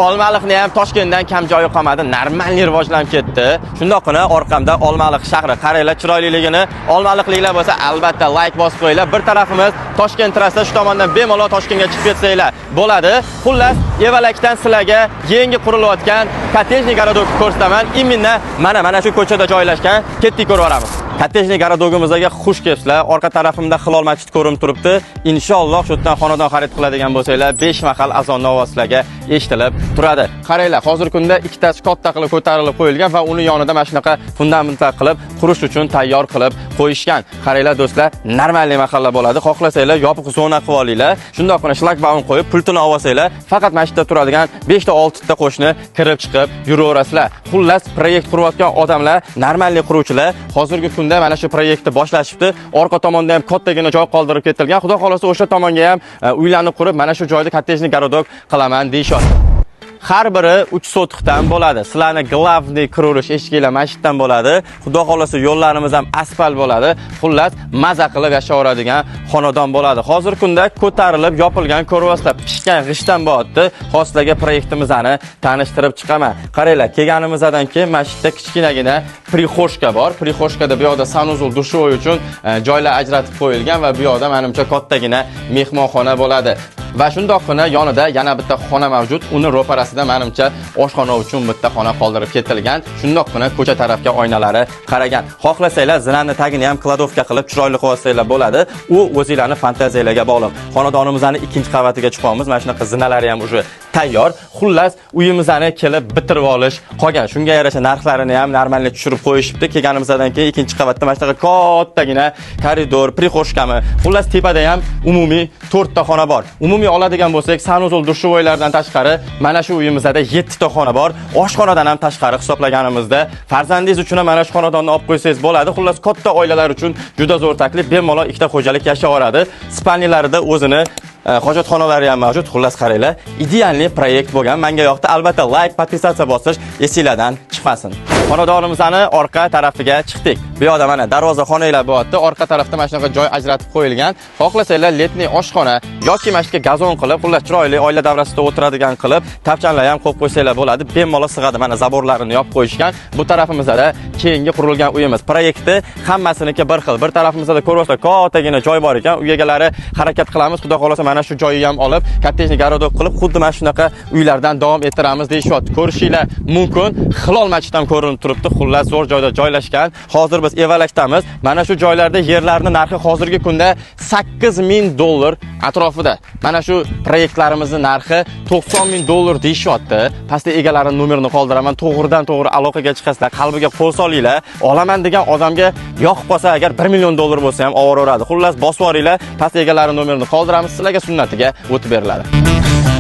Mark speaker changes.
Speaker 1: Olmaliqni ham Toshkentdan kam joyi qolmadi, normal rivojlanib ketdi. Shundoqqina orqamda Olmaliq shahri, qaranglar chiroyliligini. Olmaliqliklar bo'lsa, albatta like bosib qo'yinglar. Bir tarafimiz Toshkent trassasi, shu tomondan bemalol Toshkentga chiqib ketsanglar bo'ladi. Xullas, Evalakdan sizlarga yangi qurilayotgan Kottejniy garodokni ko'rsataman. Imminna mana shu ko'chada joylashgan. Ketdik ko'rib olamiz. Kottejniy garodogimizga xush kelibsizlar. Orqa tarafimda Hilol masjid ko'rinib turibdi. Inshaalloh shu yerdan xonadon xarid qiladigan bo'lsanglar, 5 mahal azon ovozlariga eshitilib turadi. Qaranglar, hozirgi kunda ikkitasi katta qilib ko'tarilib qo'yilgan va uni yonida mana shunaqa fundamentlar qilib, qurish uchun tayyor qilib qo'yishgan. Qaranglar do'stlar, normalniy mahalla bo'ladi. Xohlasanglar yopiq zona qilib olinglar. Shundoqqina shlagbaum qo'yib, pultini olsanglar, faqat masjidda turadigan 5 ta 6 ta qo'shni kirib chiqib yuraverasizlar. Xullas, proyekt qurayotgan odamlar, normalniy quruvchilar hozirgi kunda mana shu proyektni boshlashibdi. Orqa tomonda ham kattagina joy qoldirib ketilgan. Xudo xolasa o'sha tomonga ham uylarni qurib, mana shu joyda kottejniy garodok qilaman deyishyapti. Har biri 3 sotixdan bo'ladi. Sizlarni glavniy qurilish eshiklar masjiddan bo'ladi. Xudo xolasa yo'llarimiz ham asfalt bo'ladi. Xullas, maza qilib yashaveradigan xonadon bo'ladi. Hozirgi kunda ko'tarilib, yopilgan ko'rvaslar pishgan g'ishdan bo'yapti. Hozirga proyektimizni tanishtirib chiqaman. Qaranglar, kelganimizdan keyin masjidda kichkinagina prixoshka bor. Prixoshkada bu yoqda sanuzul dushovoy uchun joylar ajratib qo'yilgan va bu yoqda menimcha kattagina mehmonxona bo'ladi. Va shundoqqina yonida yana bitta xona mavjud. Uni ro'parasida menimcha oshxona uchun bitta xona qoldirib ketilgan. Shundoqqina ko'cha tarafga oynalari qaragan. Xohlasanglar zinani tagini ham kladovka qilib chiroyli qilib olsanglar bo'ladi. U o'zingizlarning fantaziyalarga bog'liq. Xonadonimizning ikkinchi qavatiga chiqamiz. Mana shunaqa zinalari ham уже tayyor. Xullas, uyimizni kelib bitirib olish qolgan. Shunga yarasha narxlarini ham normalniy tushirib qo'yishibdi. Kelganimizdan keyin ikkinchi qavatda mana shunaqa kattagina koridor, prixoshkami. Xullas, tepada ham umumiy 4 ta xona bor. Umumiy oladigan bo'lsak, sanuzul dushovoylardan tashqari mana shu uyimizda 7 ta xona bor. Oshxonadan ham tashqari hisoblaganimizda farzandingiz uchun ham mana shu xonadonni olib qo'ysangiz bo'ladi. Xullas, katta oilalar uchun juda zo'r taklif. Bemalol ikkita xo'jalik yashayveradi. Spalnilarida o'zini hojatxonalari ham mavjud. Xullas, qaranglar, idealniy proyekt bo'lgan. Menga yoqdi. Albatta like, podpisatsiya bosish esingizdan chiqmasin. Xonadonimizning orqa tarafiga chiqdik. Bu yoqda mana darvoza xonanglar bo'lyapti. Orqa tarafda mana shunaqa joy ajratib qo'yilgan. Xohlasanglar letniy oshxona yoki mashqqa gazon qilib, xullas chiroyli oila davrasida o'tiradigan qilib, tapchanlar ham qo'yib qo'ysanglar bo'ladi. Bemalol sig'adi. Mana zaborlarini yopib qo'yishgan. Bu tarafimizda keyingi qurilgan uyimiz. Proyektni hammasiniki bir xil. Bir tarafimizda ko'rasizlar, kattagina joy bor ekan. Uy egalari harakat qilamiz. Xudo xolasa mana shu joyni ham olib, kottejniy garodok qilib, xuddi mana shunaqa uylardan davom ettiramiz deyishyapti. Ko'rishinglar mumkin. Hilol masjid ham ko'rinib turibdi. Xullas, zo'r joyda joylashgan. Hozir biz Evalakdamiz. Mana shu joylarda yerlarning narxi hozirgi kunda $8,000 atrofida. Mana shu proyektlarimizning narxi $90,000 deyishyapti. Pastda egalarining nomerini qoldiraman. To'g'ridan-to'g'ri aloqaga chiqasizlar, qalbiga qo'l solinglar. Olaman degan odamga yoqib qolsa agar $1,000,000 bo'lsa ham overaveradi. Xullas, bosib oringlar. Pastda egalarining nomerini qoldiramiz, sizlarga sunnatiga o'tib beriladi.